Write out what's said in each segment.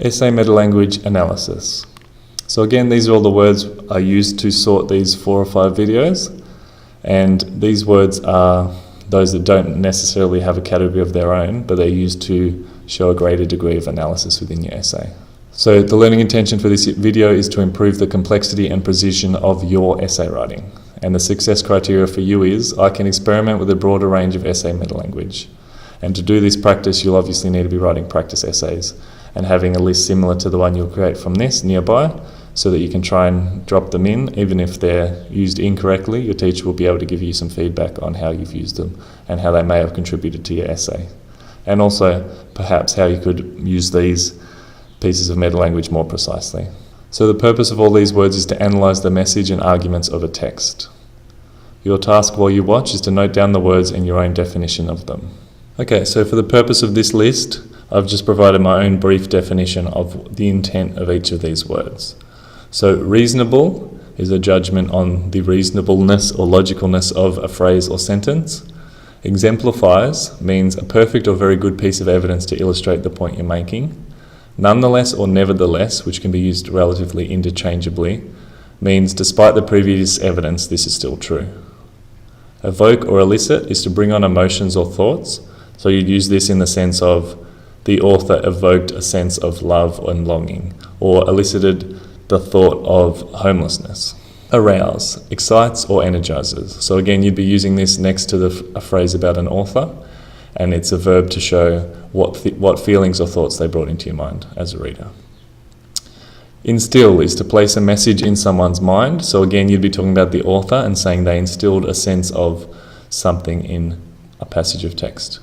Essay meta-language analysis. So again, these are all the words I used to sort these 4 or 5 videos, and these words are those that don't necessarily have a category of their own, but they're used to show a greater degree of analysis within your essay. So the learning intention for this video is to improve the complexity and precision of your essay writing. And the success criteria for you is, I can experiment with a broader range of essay meta-language. And to do this practice, you'll obviously need to be writing practice essays and having a list similar to the one you'll create from this nearby, so that you can try and drop them in. Even if they're used incorrectly, your teacher will be able to give you some feedback on how you've used them and how they may have contributed to your essay. And also, perhaps, how you could use these pieces of meta-language more precisely. So the purpose of all these words is to analyse the message and arguments of a text. Your task while you watch is to note down the words and your own definition of them. Okay, so for the purpose of this list, I've just provided my own brief definition of the intent of each of these words. So reasonable is a judgment on the reasonableness or logicalness of a phrase or sentence. Exemplifies means a perfect or very good piece of evidence to illustrate the point you're making. Nonetheless or nevertheless, which can be used relatively interchangeably, means despite the previous evidence, this is still true. Evoke or elicit is to bring on emotions or thoughts. So you'd use this in the sense of the author evoked a sense of love and longing, or elicited the thought of homelessness. Arouse, excites or energizes. So again, you'd be using this next to a phrase about an author, and it's a verb to show what feelings or thoughts they brought into your mind as a reader. Instill is to place a message in someone's mind. So again, you'd be talking about the author and saying they instilled a sense of something in a passage of text.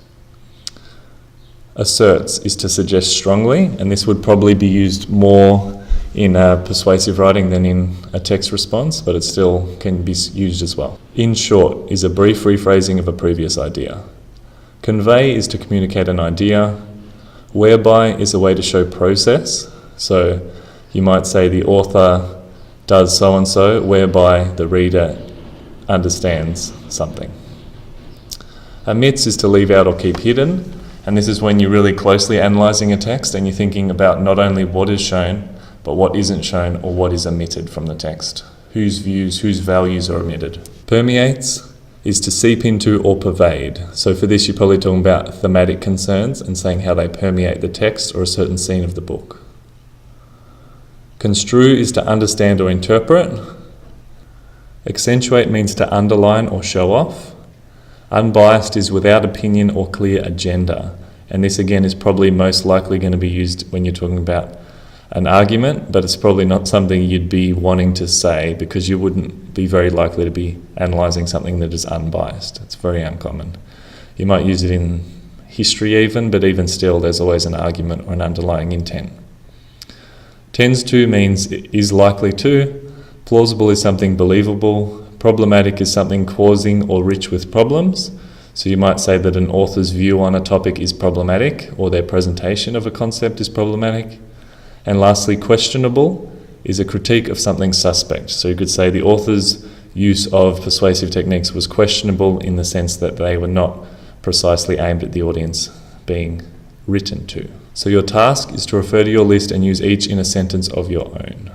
Asserts is to suggest strongly, and this would probably be used more in persuasive writing than in a text response, but it still can be used as well. In short is a brief rephrasing of a previous idea. Convey is to communicate an idea. Whereby is a way to show process. So you might say the author does so and so, whereby the reader understands something. Omits is to leave out or keep hidden, and this is when you're really closely analysing a text and you're thinking about not only what is shown, but what isn't shown or what is omitted from the text. Whose views, whose values are omitted. Permeates is to seep into or pervade. So for this, you're probably talking about thematic concerns and saying how they permeate the text or a certain scene of the book. Construe is to understand or interpret. Accentuate means to underline or show off. Unbiased is without opinion or clear agenda. And this again is probably most likely going to be used when you're talking about an argument, but it's probably not something you'd be wanting to say because you wouldn't be very likely to be analysing something that is unbiased. It's very uncommon. You might use it in history even, but even still there's always an argument or an underlying intent. Tends to means is likely to. Plausible is something believable. Problematic is something causing or rich with problems. So you might say that an author's view on a topic is problematic, or their presentation of a concept is problematic. And lastly, questionable is a critique of something suspect. So you could say the author's use of persuasive techniques was questionable in the sense that they were not precisely aimed at the audience being written to. So your task is to refer to your list and use each in a sentence of your own.